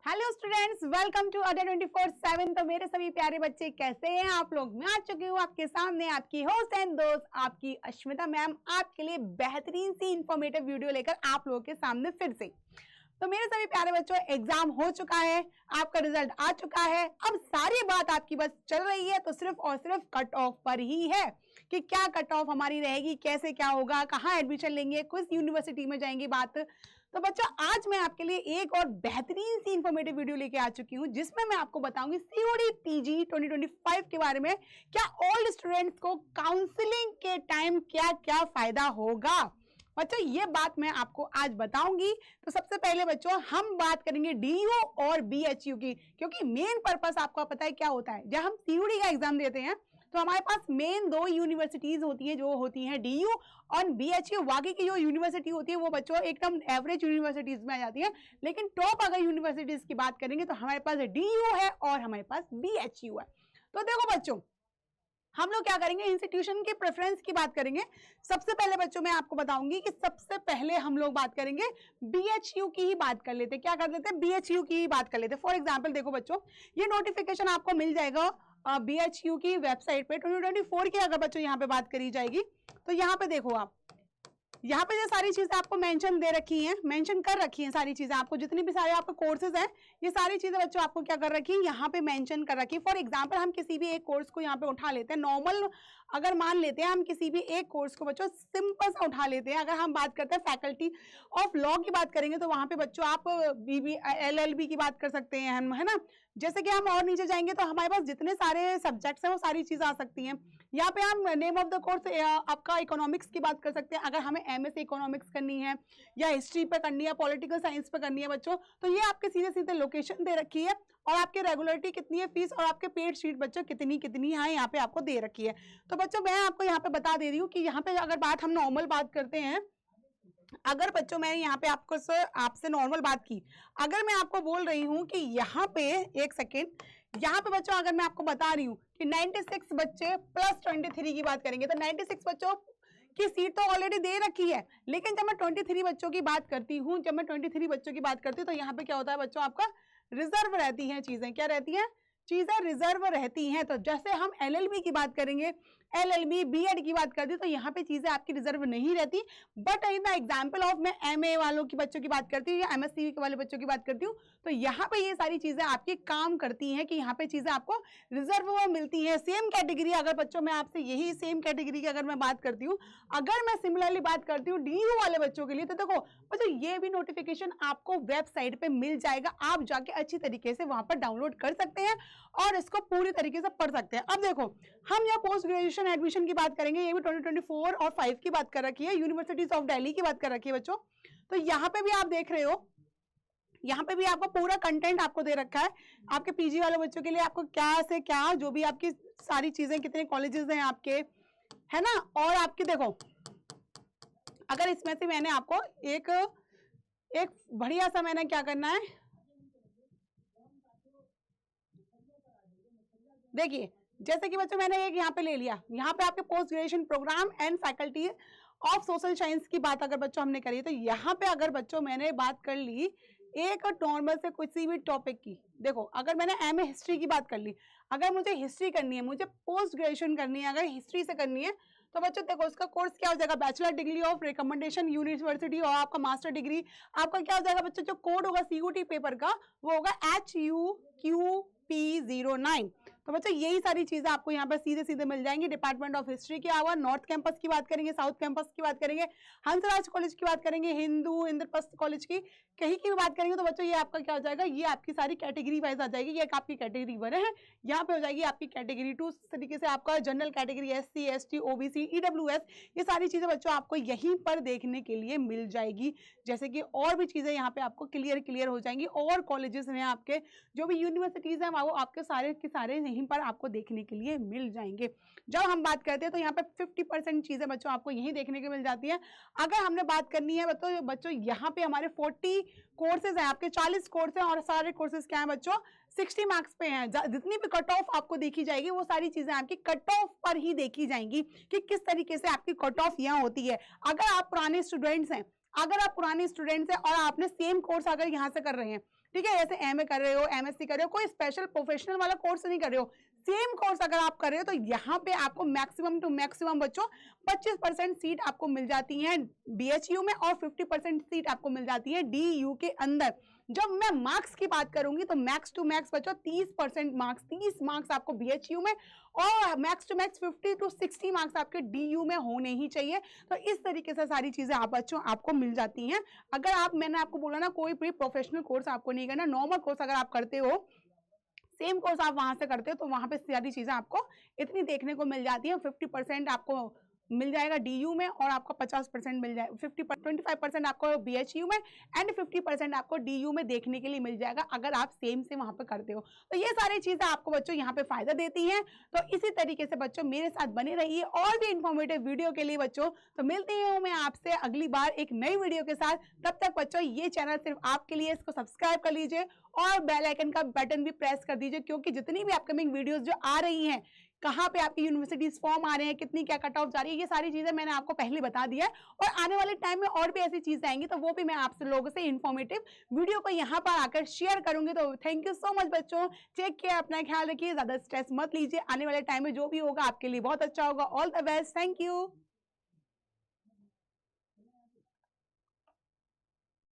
Hello students, welcome to Adda 24/7। तो मेरे सभी प्यारे बच्चे कैसे हैं आप लोग। मैं आ चुकी हूँ आपके सामने, आपकी होस्ट एंड दोस्त आपकी अश्मिता मैम, आपके लिए बेहतरीन सी इंफॉर्मेटिव वीडियो लेकर आप लोगों के सामने फिर से। तो मेरे सभी प्यारे बच्चों, एग्जाम हो चुका है, आपका रिजल्ट आ चुका है। अब सारी बात आपकी बस चल रही है तो सिर्फ और सिर्फ कट ऑफ पर ही है कि क्या कट ऑफ हमारी रहेगी, कैसे क्या होगा, कहाँ एडमिशन लेंगे, किस यूनिवर्सिटी में जाएंगी बात। तो बच्चों, आज मैं आपके लिए एक और बेहतरीन सी इंफॉर्मेटिव वीडियो लेके आ चुकी हूं जिसमें मैं आपको बताऊंगी सीओडी पीजी 2025 के बारे में। क्या ऑल स्टूडेंट्स को काउंसलिंग के टाइम क्या क्या फायदा होगा। बच्चों, ये बात मैं आपको आज बताऊंगी। तो सबसे पहले बच्चों, हम बात करेंगे डीयू और बीएचयू की, क्योंकि मेन पर्पस आपको पता है क्या होता है। जब हम सीओडी का एग्जाम देते हैं तो हमारे पास मेन दो यूनिवर्सिटीज होती हैं, जो होती हैं डीयू और बीएचयू। बाकी की जो यूनिवर्सिटी होती है वो बच्चों एकदम एवरेज यूनिवर्सिटीज में आ जाती है, लेकिन टॉप अगर यूनिवर्सिटीज की बात करेंगे तो हमारे पास डीयू है और हमारे पास बीएचयू है। तो देखो बच्चों, हम लोग क्या करेंगे, इंस्टीट्यूशन की प्रेफरेंस की बात करेंगे। सबसे पहले बच्चों मैं आपको बताऊंगी कि सबसे पहले हम लोग बात करेंगे बीएचयू की ही बात कर लेते हैं। क्या कर लेते हैं, बीएचयू की ही बात कर लेते हैं। फॉर एग्जांपल देखो बच्चों, ये नोटिफिकेशन आपको मिल जाएगा बीएचयू की वेबसाइट पे। 2024 की अगर बच्चों यहाँ पे बात करी जाएगी तो यहाँ पे देखो, आप यहाँ पे जो सारी चीजें आपको मेंशन दे रखी हैं, मेंशन कर रखी हैं सारी चीजें आपको, जितनी भी सारे आपके कोर्सेज हैं, ये सारी चीजें बच्चों आपको क्या कर रखी है, यहाँ पे मेंशन कर रखी है। फॉर एग्जांपल हम किसी भी एक कोर्स को यहाँ पे उठा लेते हैं, नॉर्मल अगर मान लेते हैं हम किसी भी एक कोर्स को बच्चों सिंपल सा उठा लेते हैं। अगर हम बात करते हैं फैकल्टी ऑफ लॉ की बात करेंगे तो वहां पे बच्चों आप LLB की बात कर सकते हैं हम, है ना। जैसे कि हम और नीचे जाएंगे तो हमारे पास जितने सारे सब्जेक्ट्स हैं वो सारी चीजें आ सकती हैं। यहाँ पे हम नेम ऑफ द कोर्स आपका इकोनॉमिक्स की बात कर सकते हैं, अगर हमें एमएससी इकोनॉमिक्स करनी है या हिस्ट्री पे करनी है, पॉलिटिकल साइंस पे करनी है बच्चों, तो ये आपके सीधे सीधे लोकेशन दे रखी है और आपकी रेगुलरिटी कितनी है, फीस और आपके पेड शीट बच्चों कितनी कितनी है यहाँ पे आपको दे रखी है। तो बच्चों मैं आपको यहाँ पे बता दे रही हूँ कि यहाँ पे अगर बात हम नॉर्मल बात करते हैं, अगर बच्चों मैंने यहाँ पे आपसे नॉर्मल बात की, अगर मैं आपको बोल रही हूँ कि यहाँ पे एक सेकेंड, यहाँ पे बच्चों अगर मैं आपको बता रही हूँ कि 96 बच्चे प्लस 23 की बात करेंगे तो 96 बच्चों की सीट तो ऑलरेडी दे रखी है। लेकिन जब मैं 23 बच्चों की बात करती हूँ, तो यहाँ पे क्या होता है बच्चों, आपका रिजर्व रहती है चीजें। क्या रहती है, चीजें रिजर्व रहती हैं। तो जैसे हम LLB की बात करेंगे, LLB बीएड की बात करती हूँ तो यहाँ पे चीजें आपकी रिजर्व नहीं रहती। But in the example of मैं MA वालों की बच्चों की बात करती हूँ या MSc वाले बच्चों की बात करती हूँ तो यहाँ पे ये सारी चीजें आपकी काम करती हैं कि यहाँ पे चीजें आपको रिजर्व में मिलती है। सेम कैटेगरी, अगर बच्चों मैं आपसे यही सेम कैटेगरी की अगर मैं बात करती हूँ, अगर मैं सिमिलरली बात करती हूँ DU वाले बच्चों के लिए, तो देखो बच्चों ये भी नोटिफिकेशन आपको वेबसाइट पे मिल जाएगा। आप जाके अच्छी तरीके से वहां पर डाउनलोड कर सकते हैं और इसको पूरी तरीके से पढ़ सकते हैं। अब देखो, हम यहाँ पोस्ट ग्रेजुएशन एडमिशन की बात करेंगे, ये भी 2024 और 5 की बात कर रखी है, यूनिवर्सिटीज ऑफ दिल्ली की बात कर रखी है बच्चों। तो यहाँ पे भी आप देख रहे हो, यहाँ पे भी आपको पूरा कंटेंट आपको दे रखा है आपके पीजी वाले बच्चों के लिए। आपको क्या से क्या जो भी आपकी सारी चीजें, कितने कॉलेजेस हैं आपके, है ना। और आपके देखो, अगर इसमें से मैंने आपको एक बढ़िया सा मैंने क्या करना है, देखिए जैसे कि बच्चों मैंने एक यहाँ पे ले लिया, यहाँ पे आपके post graduation program and faculty of social science की बात अगर बच्चों हमने करी, तो यहाँ पे अगर बच्चों मैंने बात कर ली एक नॉर्मल से किसी भी टॉपिक की, देखो अगर मैंने MA हिस्ट्री की बात कर ली, अगर मुझे हिस्ट्री करनी है, मुझे पोस्ट ग्रेजुएशन करनी है, अगर हिस्ट्री से करनी है तो बच्चों देखो उसका कोर्स क्या हो जाएगा, bachelor degree of recommendation university, और आपका मास्टर डिग्री आपका क्या हो जाएगा बच्चों, जो कोड होगा CUT पेपर का वो होगा HUQP09। तो बच्चों यही सारी चीजें आपको यहाँ पर सीधे सीधे मिल जाएंगी। डिपार्टमेंट ऑफ हिस्ट्री के अलावा नॉर्थ कैंपस की बात करेंगे, साउथ कैंपस की बात करेंगे, हंसराज कॉलेज की बात करेंगे, हिंदू इंद्रप्रस्थ कॉलेज की कहीं की भी बात करेंगे, तो बच्चों ये आपका क्या हो जाएगा, ये आपकी सारी कैटेगरी वाइज आ जाएगी। ये आपकी कैटेगरी 1 है, यहाँ पे हो जाएगी आपकी कैटेगरी 2। इस तरीके से आपका general category SC ST OBC EWS, ये सारी चीजें बच्चों आपको यहीं पर देखने के लिए मिल जाएगी। जैसे कि और भी चीजें यहाँ पे आपको क्लियर हो जाएंगी, और कॉलेजेस हैं आपके, जो भी यूनिवर्सिटीज हैं वो आपके सारे के सारे यहीं पर आपको देखने के लिए मिल जाएंगे। जब हम बात करते हैं तो यहाँ पे 50% चीजें बच्चों आपको यहीं देखने को मिल जाती है। अगर हमने बात करनी है बच्चों यहाँ पे हमारे 40 कोर्सेज हैं आपके, 40 कोर्स हैं और सारे कोर्सेज क्या है बच्चों 60 मार्क्स पे हैं। जितनी भी कट ऑफ आपको देखी जाएगी वो सारी चीजें आपकी कट ऑफ पर ही देखी जाएंगी कि किस तरीके से आपकी कट ऑफ यहाँ होती है। अगर आप पुराने स्टूडेंट्स हैं, अगर आप पुराने स्टूडेंट्स हैं और आपने सेम कोर्स अगर यहाँ से कर रहे हैं, ठीक है, जैसे एमए कर रहे हो, एमएससी कर रहे हो, कोई स्पेशल प्रोफेशनल वाला कोर्स नहीं कर रहे हो, सेम कोर्स अगर आप कर रहे हो, तो यहाँ पे आपको मैक्सिमम टू मैक्सिमम बच्चों 25% सीट आपको मिल जाती है बीएचयू में और 50% सीट आपको मिल जाती है डीयू के अंदर। जब मैं मार्क्स की बात करूंगी तो मैक्स टू मैक्स बच्चों 30% मार्क्स, 30 मार्क्स आपको बीएचयू में और max to max 50 to 60 marks आपके डीयू में होने ही चाहिए। तो इस तरीके से सारी चीजें आप बच्चों आपको मिल जाती हैं। अगर मैंने आपको बोला ना, कोई भी प्रोफेशनल कोर्स आपको नहीं करना, नॉर्मल कोर्स अगर आप करते हो, सेम कोर्स आप वहां से करते हो, तो वहां पे सारी चीजें आपको इतनी देखने को मिल जाती है। 50% आपको मिल जाएगा डीयू में और आपका 50% मिल जाएगा, 25% आपको बीएचयू में एंड 50% आपको डीयू में देखने के लिए मिल जाएगा अगर आप सेम से वहां पे करते हो। तो ये सारी चीजें आपको बच्चों यहाँ पे फायदा देती हैं। तो इसी तरीके से बच्चों मेरे साथ बने रहिए और भी इंफॉर्मेटिव वीडियो के लिए बच्चों। तो मिलती हूँ मैं आपसे अगली बार एक नई वीडियो के साथ। तब तक बच्चों ये चैनल सिर्फ आपके लिए, इसको सब्सक्राइब कर लीजिए और बेल आइकन का बटन भी प्रेस कर दीजिए, क्योंकि जितनी भी अपकमिंग वीडियोस जो आ रही हैं, कहाँ पे आपकी यूनिवर्सिटीज फॉर्म आ रहे हैं, कितनी क्या कट ऑफ जा रही है, ये सारी चीजें मैंने आपको पहले बता दिया है। और आने वाले टाइम में और भी ऐसी चीजें आएंगी, तो वो भी मैं आपसे लोगों से इंफॉर्मेटिव वीडियो को यहाँ पर आकर शेयर करूंगी। तो थैंक यू सो मच बच्चों, टेक केयर, अपना ख्याल रखिए, ज्यादा स्ट्रेस मत लीजिए। आने वाले टाइम में जो भी होगा आपके लिए बहुत अच्छा होगा। All the best, thank you.